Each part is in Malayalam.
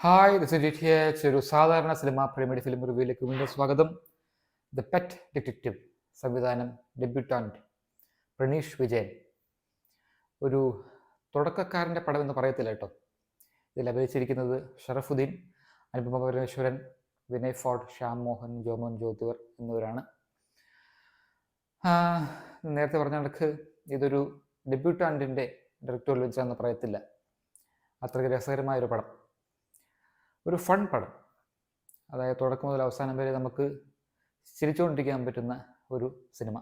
Hi this is Jit here. ഒരു സാധാരണ സിനിമ പ്രീമിയർ ഫിലിം റിവ്യൂയിലേക്ക് വീണ്ടും സ്വാഗതം. ദ പെറ്റ് ഡിറ്റക്റ്റീവ്, സംവിധാനം ഡെബ്യൂട്ടാന്റ് പ്രണീഷ് വിജയൻ. ഒരു തുടക്കക്കാരൻ്റെ പടം എന്ന് പറയത്തില്ല കേട്ടോ. ഇതിൽ അഭിനയിച്ചിരിക്കുന്നത് ഷറഫുദ്ദീൻ, അനുപമ പരമേശ്വരൻ, വിനയ് ഫോർട്ട്, ശ്യാം മോഹൻ, ജോമോൻ ജ്യോതിവർ എന്നിവരാണ്. നേരത്തെ പറഞ്ഞ കണക്ക് ഇതൊരു ഡെബ്യൂട്ടാൻറ്റിൻ്റെ ഡയറക്ടറിൽ വെച്ചാന്ന് പറയത്തില്ല. അത്രയ്ക്ക് രസകരമായൊരു പടം, ഒരു ഫൺ പടം. അതായത് തുടക്കം മുതൽ അവസാനം വരെ നമുക്ക് ചിരിച്ചുകൊണ്ടിരിക്കാൻ പറ്റുന്ന ഒരു സിനിമ.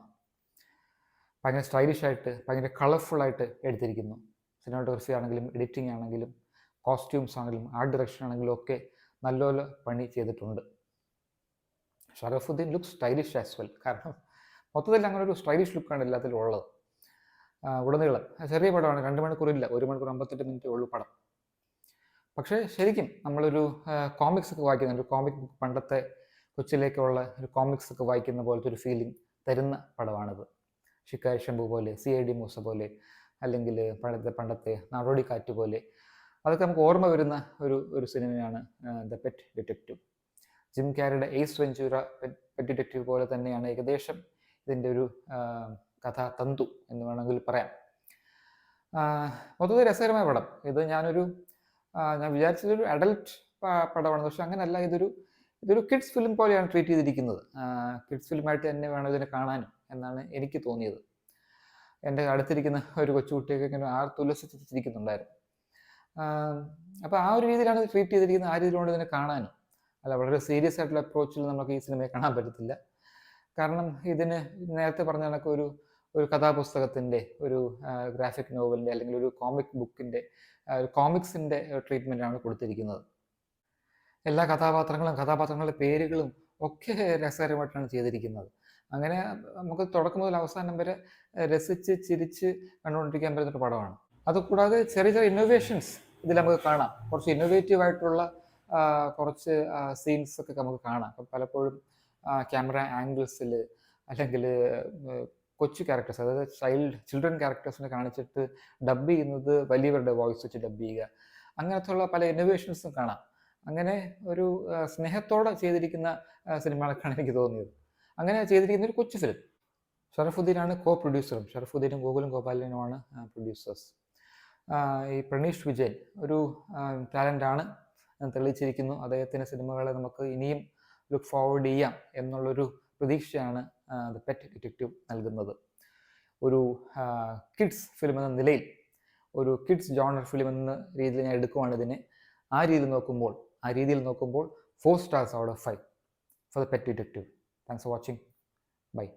ഭയങ്കര സ്റ്റൈലിഷായിട്ട്, ഭയങ്കര കളർഫുള്ളായിട്ട് എടുത്തിരിക്കുന്നു. സിനിമാറ്റോഗ്രഫി ആണെങ്കിലും, എഡിറ്റിംഗ് ആണെങ്കിലും, കോസ്റ്റ്യൂംസ് ആണെങ്കിലും, ആർട്ട് ഡയറക്ഷൻ ആണെങ്കിലും ഒക്കെ നല്ലപോലെ പണി ചെയ്തിട്ടുണ്ട്. Sharafudheen look stylish as well. കാരണം മൊത്തത്തിൽ അങ്ങനെ ഒരു സ്റ്റൈലിഷ് ലുക്കാണ് എല്ലാത്തിലും ഉള്ളത്. ഉടനീളം ചെറിയ പടമാണ്, 2 മണിക്കൂറില്ല, 1 മണിക്കൂർ 58 മിനിറ്റേ ഉള്ളൂ പടം. പക്ഷേ ശരിക്കും നമ്മളൊരു കോമിക്സ് ഒക്കെ വായിക്കുന്ന ഒരു കോമിക് ബുക്ക്, പണ്ടത്തെ കൊച്ചിലേക്കുള്ള ഒരു കോമിക്സ് ഒക്കെ വായിക്കുന്ന പോലത്തെ ഒരു ഫീലിംഗ് തരുന്ന പടമാണിത്. ഷിക്കാരി ശംഭു പോലെ, CID മൂസ പോലെ, അല്ലെങ്കിൽ പണ്ടത്തെ നാടോടിക്കാറ്റ് പോലെ, അതൊക്കെ നമുക്ക് ഓർമ്മ വരുന്ന ഒരു സിനിമയാണ് ദ പെറ്റ് ഡിറ്റക്റ്റീവ്. ജിം ക്യാരിയുടെ എയ്സ് വെഞ്ചൂറ പെറ്റ് ഡിറ്റക്റ്റീവ് പോലെ തന്നെയാണ് ഏകദേശം ഇതിൻ്റെ ഒരു കഥാതന്തു എന്ന് വേണമെങ്കിൽ പറയാം. മൊത്തത്തിൽ രസകരമായ പടം. ഇത് ഞാൻ വിചാരിച്ചതൊരു അഡൽട്ട് പടമാണ്, പക്ഷെ അങ്ങനെയല്ല. ഇതൊരു കിഡ്സ് ഫിലിം പോലെയാണ് ട്രീറ്റ് ചെയ്തിരിക്കുന്നത്. കിഡ്സ് ഫിലിമായിട്ട് തന്നെ വേണം ഇതിനെ കാണാനും എന്നാണ് എനിക്ക് തോന്നിയത്. എൻ്റെ അടുത്തിരിക്കുന്ന ഒരു കൊച്ചുകുട്ടിയൊക്കെ ഇങ്ങനെ തുലസിച്ചിരിക്കുന്നുണ്ടായിരുന്നു. അപ്പോൾ ആ ഒരു രീതിയിലാണ് ട്രീറ്റ് ചെയ്തിരിക്കുന്നത്. ആ രീതിയിലുകൊണ്ട് ഇതിനെ കാണാനും. അല്ല, വളരെ സീരിയസ് ആയിട്ടുള്ള അപ്രോച്ചിൽ നമുക്ക് ഈ സിനിമയെ കാണാൻ പറ്റത്തില്ല. കാരണം ഇതിന് നേരത്തെ പറഞ്ഞ കണക്ക് ഒരു കഥാപുസ്തകത്തിൻ്റെ, ഒരു ഗ്രാഫിക് നോവലിൻ്റെ, അല്ലെങ്കിൽ ഒരു കോമിക് ബുക്കിൻ്റെ, കോമിക്സിൻ്റെ ട്രീറ്റ്മെൻറ്റാണ് കൊടുത്തിരിക്കുന്നത്. എല്ലാ കഥാപാത്രങ്ങളുടെ പേരുകളും ഒക്കെ രസകരമായിട്ടാണ് ചെയ്തിരിക്കുന്നത്. അങ്ങനെ നമുക്ക് തുടക്കം മുതൽ അവസാനം വരെ രസിച്ച് ചിരിച്ച് കണ്ടുകൊണ്ടിരിക്കാൻ പറ്റുന്നൊരു പടമാണ്. അതുകൂടാതെ ചെറിയ ചെറിയ ഇന്നോവേഷൻസ് ഇതിൽ നമുക്ക് കാണാം. കുറച്ച് ഇന്നോവേറ്റീവ് ആയിട്ടുള്ള കുറച്ച് സീൻസ് ഒക്കെ നമുക്ക് കാണാം. അപ്പം പലപ്പോഴും ക്യാമറ ആംഗിൾസിൽ, അല്ലെങ്കിൽ കൊച്ചു ക്യാരക്ടേഴ്സ്, അതായത് ചിൽഡ്രൻ ക്യാരക്ടേഴ്സിനെ കാണിച്ചിട്ട് ഡബ് ചെയ്യുന്നത് വലിയവരുടെ വോയിസ് വെച്ച് ഡബ് ചെയ്യുക, അങ്ങനത്തുള്ള പല ഇന്നോവേഷൻസും കാണാം. അങ്ങനെ ഒരു സ്നേഹത്തോടെ ചെയ്തിരിക്കുന്ന സിനിമകളൊക്കെയാണ് എനിക്ക് തോന്നിയത്. അങ്ങനെ ചെയ്തിരിക്കുന്ന ഒരു കൊച്ചു ഫിലിം. ഷറഫുദ്ദീനാണ് പ്രൊഡ്യൂസറും. ഷറഫുദ്ദീനും ഗോകുലും ഗോപാലനുമാണ് പ്രൊഡ്യൂസേഴ്സ്. ഈ പ്രണീഷ് വിജയൻ ഒരു ടാലൻ്റാണ് തെളിയിച്ചിരിക്കുന്നു. അദ്ദേഹത്തിൻ്റെ സിനിമകളെ നമുക്ക് ഇനിയും ലുക്ക് ഫോർവേഡ് ചെയ്യാം എന്നുള്ളൊരു പ്രതീക്ഷയാണ് ദ പെറ്റ് ഡിറ്റക്റ്റീവ് നൽകുന്നത്. ഒരു കിഡ്സ് ഫിലിം എന്ന നിലയിൽ, ഒരു കിഡ്സ് ജോണർ ഫിലിം എന്ന രീതിയിൽ ഞാൻ എടുക്കുവാണ് ഇതിനെ. ആ രീതിയിൽ നോക്കുമ്പോൾ 4 stars out of 5 for the pet detective. Thanks for watching. Bye.